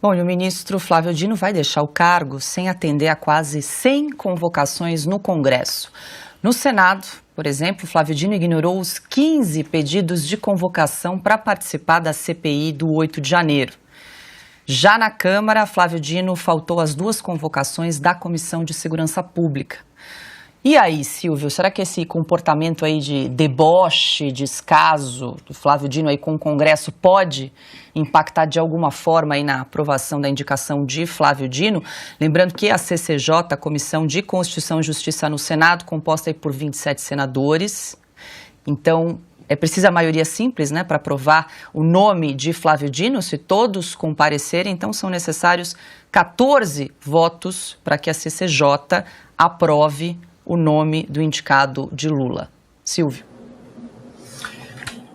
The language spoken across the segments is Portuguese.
Bom, e o ministro Flávio Dino vai deixar o cargo sem atender a quase 100 convocações no Congresso. No Senado, por exemplo, Flávio Dino ignorou os 15 pedidos de convocação para participar da CPI do 8 de janeiro. Já na Câmara, Flávio Dino faltou às 2 convocações da Comissão de Segurança Pública. E aí, Silvio, será que esse comportamento aí de deboche, descaso do Flávio Dino aí com o Congresso pode impactar de alguma forma aí na aprovação da indicação de Flávio Dino? Lembrando que a CCJ, a Comissão de Constituição e Justiça no Senado, composta aí por 27 senadores, então é preciso a maioria simples, né, para aprovar o nome de Flávio Dino. Se todos comparecerem, então são necessários 14 votos para que a CCJ aprove o nome do indicado de Lula. Silvio.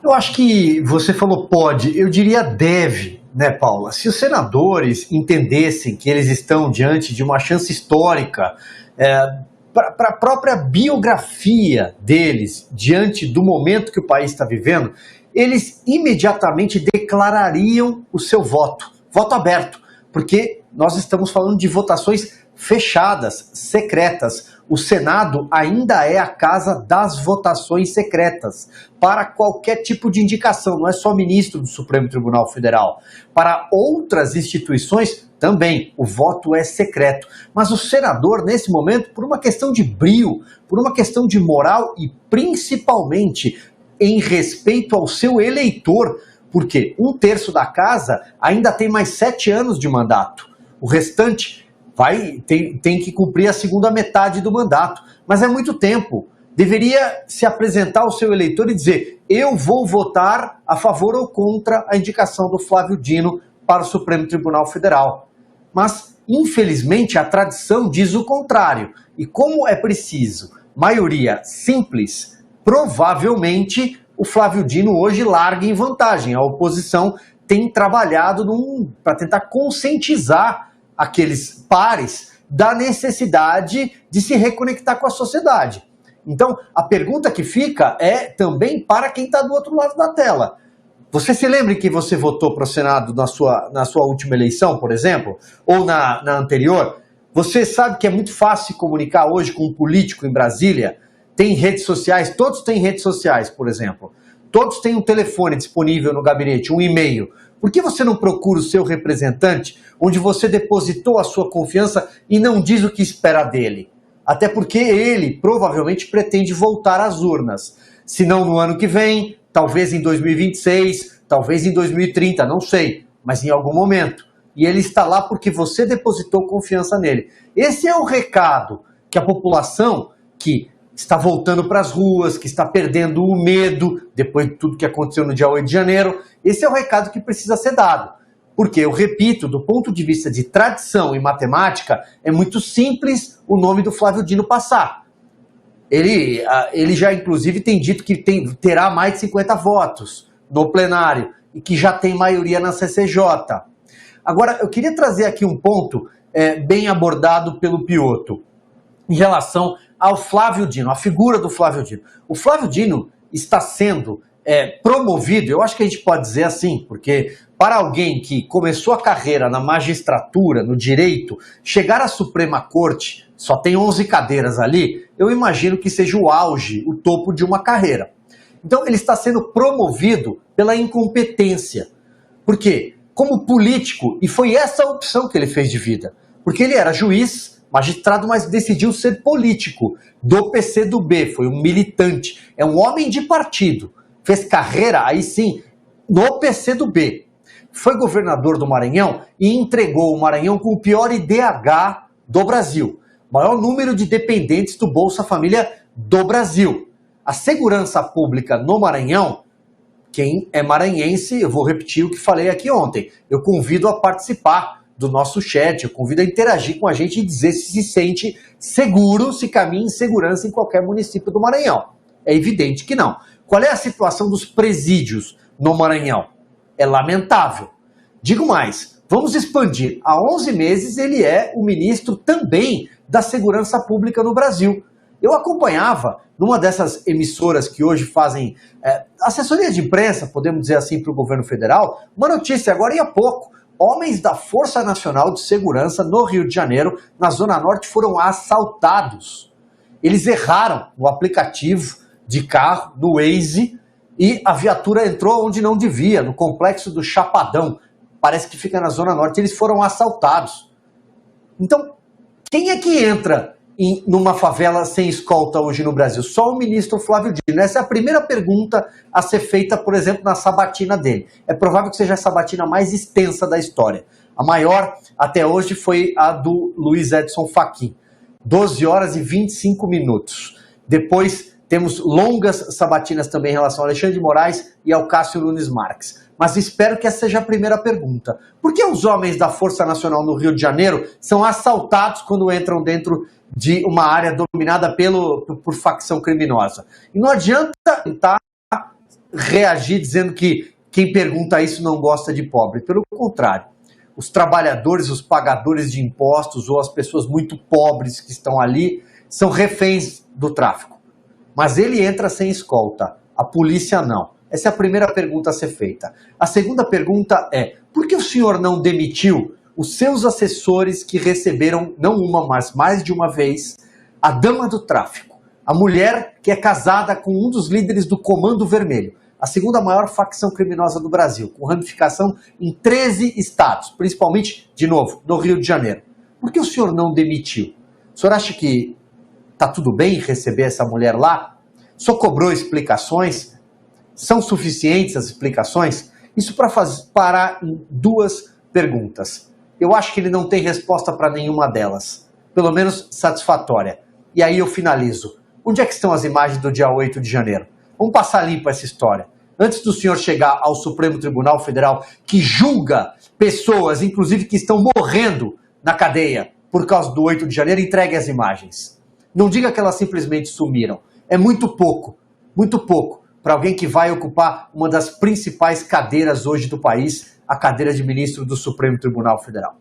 Eu acho que você falou pode, eu diria deve, né, Paula? Se os senadores entendessem que eles estão diante de uma chance histórica para a própria biografia deles, diante do momento que o país está vivendo, eles imediatamente declarariam o seu voto aberto, porque nós estamos falando de votações fechadas, secretas. O Senado ainda é a casa das votações secretas para qualquer tipo de indicação, não é só ministro do Supremo Tribunal Federal. Para outras instituições também, o voto é secreto. Mas o senador, nesse momento, por uma questão de brio, por uma questão de moral e principalmente em respeito ao seu eleitor, porque 1/3 da casa ainda tem mais 7 anos de mandato. O restante tem que cumprir a segunda metade do mandato, mas é muito tempo. Deveria se apresentar ao seu eleitor e dizer: eu vou votar a favor ou contra a indicação do Flávio Dino para o Supremo Tribunal Federal. Mas, infelizmente, a tradição diz o contrário. E como é preciso maioria simples, provavelmente o Flávio Dino hoje larga em vantagem. A oposição tem trabalhado para tentar conscientizar aqueles pares da necessidade de se reconectar com a sociedade. Então, a pergunta que fica é também para quem está do outro lado da tela. Você se lembra que você votou para o Senado na sua última eleição, por exemplo? Ou na anterior? Você sabe que é muito fácil se comunicar hoje com um político em Brasília? Tem redes sociais, todos têm redes sociais, por exemplo. Todos têm um telefone disponível no gabinete, um e-mail. Por que você não procura o seu representante, onde você depositou a sua confiança e não diz o que espera dele? Até porque ele provavelmente pretende voltar às urnas. Se não no ano que vem, talvez em 2026, talvez em 2030, não sei, mas em algum momento. E ele está lá porque você depositou confiança nele. Esse é o recado que a população que está voltando para as ruas, que está perdendo o medo depois de tudo que aconteceu no dia 8 de janeiro, esse é o recado que precisa ser dado. Porque, eu repito, do ponto de vista de tradição e matemática, é muito simples o nome do Flávio Dino passar. Ele já, inclusive, tem dito que terá mais de 50 votos no plenário e que já tem maioria na CCJ. Agora, eu queria trazer aqui um ponto bem abordado pelo Piotto, em relação ao Flávio Dino, a figura do Flávio Dino. O Flávio Dino está sendo promovido, eu acho que a gente pode dizer assim, porque para alguém que começou a carreira na magistratura, no direito, chegar à Suprema Corte, só tem 11 cadeiras ali, eu imagino que seja o auge, o topo de uma carreira. Então ele está sendo promovido pela incompetência. Por quê? Como político, e foi essa a opção que ele fez de vida, porque ele era juiz, magistrado, mas decidiu ser político do PCdoB, foi um militante, é um homem de partido, fez carreira, aí sim, no PCdoB. Foi governador do Maranhão e entregou o Maranhão com o pior IDH do Brasil, maior número de dependentes do Bolsa Família do Brasil. A segurança pública no Maranhão, quem é maranhense, eu vou repetir o que falei aqui ontem, eu convido a participar do nosso chat, eu convido a interagir com a gente e dizer se sente seguro, se caminha em segurança em qualquer município do Maranhão. É evidente que não. Qual é a situação dos presídios no Maranhão? É lamentável. Digo mais, vamos expandir. Há 11 meses ele é o ministro também da Segurança Pública no Brasil. Eu acompanhava, numa dessas emissoras que hoje fazem assessoria de imprensa, podemos dizer assim, para o governo federal, uma notícia agora e há pouco. Homens da Força Nacional de Segurança no Rio de Janeiro, na Zona Norte, foram assaltados. Eles erraram no aplicativo de carro, no Waze, e a viatura entrou onde não devia, no complexo do Chapadão. Parece que fica na Zona Norte. Eles foram assaltados. Então, quem é que entra numa favela sem escolta hoje no Brasil? Só o ministro Flávio Dino. Essa é a primeira pergunta a ser feita, por exemplo, na sabatina dele. É provável que seja a sabatina mais extensa da história. A maior até hoje foi a do Luiz Edson Fachin. 12 horas e 25 minutos. Depois temos longas sabatinas também em relação ao Alexandre de Moraes e ao Cássio Nunes Marques. Mas espero que essa seja a primeira pergunta. Por que os homens da Força Nacional no Rio de Janeiro são assaltados quando entram dentro de uma área dominada por facção criminosa? E não adianta tentar reagir dizendo que quem pergunta isso não gosta de pobre. Pelo contrário, os trabalhadores, os pagadores de impostos ou as pessoas muito pobres que estão ali são reféns do tráfico. Mas ele entra sem escolta, a polícia não. Essa é a primeira pergunta a ser feita. A segunda pergunta é, por que o senhor não demitiu os seus assessores que receberam, não uma, mas mais de uma vez, a dama do tráfico, a mulher que é casada com um dos líderes do Comando Vermelho, a segunda maior facção criminosa do Brasil, com ramificação em 13 estados, principalmente, de novo, no Rio de Janeiro. Por que o senhor não demitiu? O senhor acha que está tudo bem receber essa mulher lá? Só cobrou explicações? São suficientes as explicações? Isso para parar em duas perguntas. Eu acho que ele não tem resposta para nenhuma delas, pelo menos satisfatória. E aí eu finalizo. Onde é que estão as imagens do dia 8 de janeiro? Vamos passar limpo essa história. Antes do senhor chegar ao Supremo Tribunal Federal, que julga pessoas, inclusive que estão morrendo na cadeia por causa do 8 de janeiro, entregue as imagens. Não diga que elas simplesmente sumiram. É muito pouco para alguém que vai ocupar uma das principais cadeiras hoje do país, a cadeira de ministro do Supremo Tribunal Federal.